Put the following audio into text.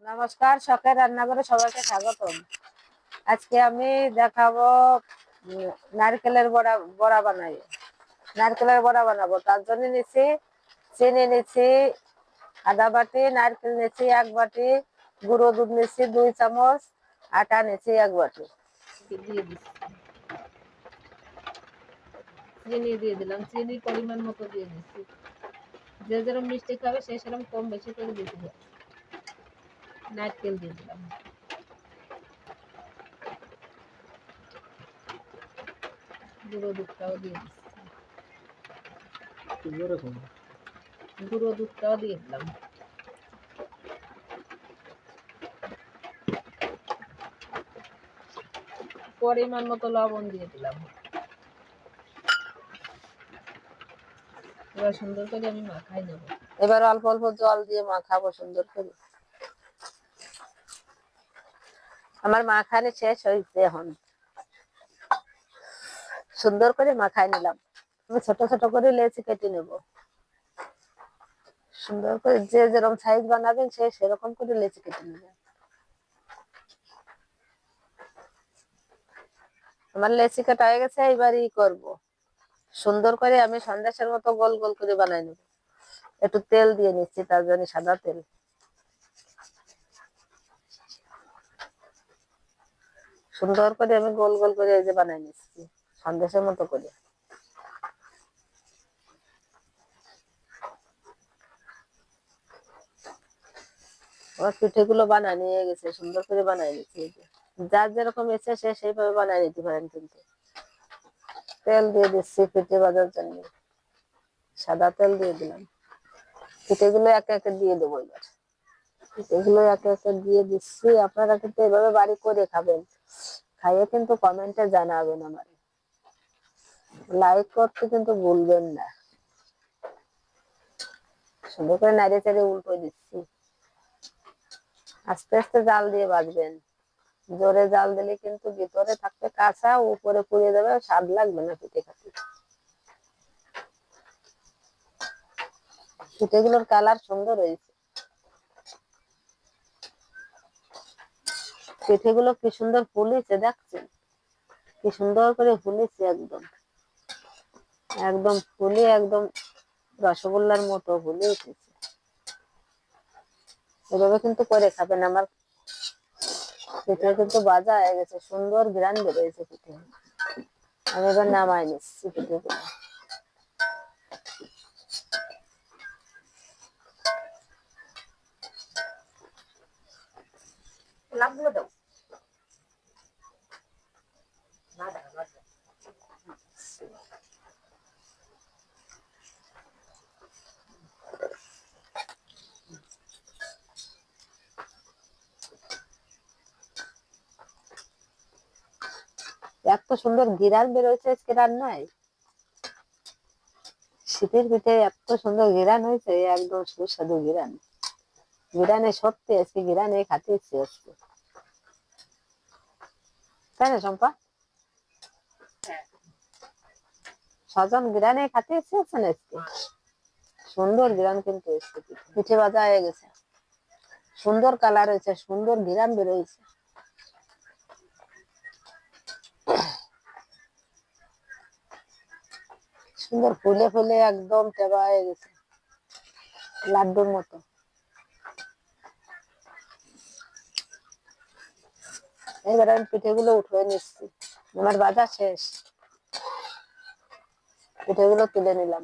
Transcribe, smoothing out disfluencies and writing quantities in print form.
নমস্কার, শখের রান্নাঘরে সবাইকে স্বাগতম। আজকে আমি দেখাবো নারকেলের বড়া বড়া বানাই। নারকেলের বড়া বানাবো, তার জন্য নিচ্ছি চিনি, নিচ্ছি আধা বাটি, নারকেল নিচ্ছি 1 বাটি, গুঁড়ো দুধ নিচ্ছি 2 চামচ, আটা নিচ্ছি 1 বাটি। দিয়ে দিচ্ছি, চিনি দিয়ে দিলাম, চিনি পরিমাণ মতো দিয়ে দিচ্ছি। যে যেরকম মিষ্টি খাবে সে সেরকম কম বেশি করে দিতে হবে। নারকেল দিয়ে দিলাম, গুঁড়ো দুধটাও দিয়ে দিচ্ছি, গুঁড়ো দুধটাও দিয়ে দিলাম। পরিমাণ মতো লবণ দিয়ে দিলাম। এবার সুন্দর করে আমি মাখাই নেব। এবার অল্প অল্প জল দিয়ে মাখাবো সুন্দর করে। আমার মাখানো শেষ হয়েছে, এখন সুন্দর করে মাখাই নিলাম। আমি ছোট ছোট করে লেচি কেটে নেব। সুন্দর করে যে যেরকম সাইজ বানাবেন সে সেরকম করে লেচি কেটে নেবেন। আমার লেচি কাটা হয়ে গেছে, এবারই করব। সুন্দর করে আমি সন্দেশের মতো গোল গোল করে বানাই নেব। একটু তেল দিয়ে নিচ্ছি, তার জন্য সাদা তেল। সুন্দর করে আমি গোল গোল করে এই যে বানাই নিচ্ছি সন্দেশের মতো করে। আমার পিঠেগুলো বানায় নিয়ে গেছে, সুন্দর করে বানাই নিচ্ছি। যার যেরকম ইচ্ছে সে সেইভাবে বানাই নিতে পারেন। কিন্তু তেল দিয়ে দিচ্ছি পিঠে ভাজার জন্য, সাদা তেল দিয়ে দিলাম। পিঠেগুলো একে একে দিয়ে দেবো। এবার পিঠেগুলো একে একে দিয়ে দিচ্ছি। আপনারা কিন্তু এভাবে বাড়ি করে খাবেন, খাইয়ে কিন্তু কমেন্টে জানাবেন। আমার লাইক করতে কিন্তু ভুলবেন না। সুন্দর করে নাড়িয়ে চাড়িয়ে উল্টে দিচ্ছি। আস্তে আস্তে জাল দিয়ে ভাজবেন। জোরে জাল দিলে কিন্তু ভিতরে থাকবে কাঁচা, উপরে পুড়ে যাবে, স্বাদ লাগবে না পিঠে খেতে। পিঠেগুলোর কালার সুন্দর হয়েছে। পিঠেগুলো কি সুন্দর ফুলেছে দেখছেন, কি সুন্দর করে ফুলেছে। একদম একদম ফুলে একদম রসগোল্লার মতো ফুলে উঠেছে। এভাবে কিন্তু করে খাবেন। আমার পিঠে কিন্তু ভাজা হয়ে গেছে, সুন্দর ঘ্রাণ বেরিয়েছে পিঠে। আমি এবার নামাই নিচ্ছি পিঠেগুলো। লাগলো দাও। এত সুন্দর ঘ্রাণ বেরোয়েছে আজকে রান্নায়। শীতের পিঠে এত সুন্দর ঘ্রাণ হয়েছে, একদম সুস্বাদু ঘ্রাণ। ঘ্রাণে সত্যি আজকে ঘ্রাণে খাতে ইচ্ছে হচ্ছে, তাই না শম্পা? সজন ঘ্রাণে খাতে ইচ্ছে হচ্ছে না আজকে। সুন্দর ঘ্রাণ কিন্তু এসছে। পিঠে ভাজা হয়ে গেছে, সুন্দর কালার হয়েছে, সুন্দর ঘ্রাণ বেরোয়েছে। সুন্দর ফুলে ফুলে একদম টেবা হয়ে গেছে, লাড্ডুর মতো। এবার আমি পিঠেগুলো উঠিয়ে নিচ্ছি। আমার ভাজা শেষ, পিঠেগুলো তুলে নিলাম।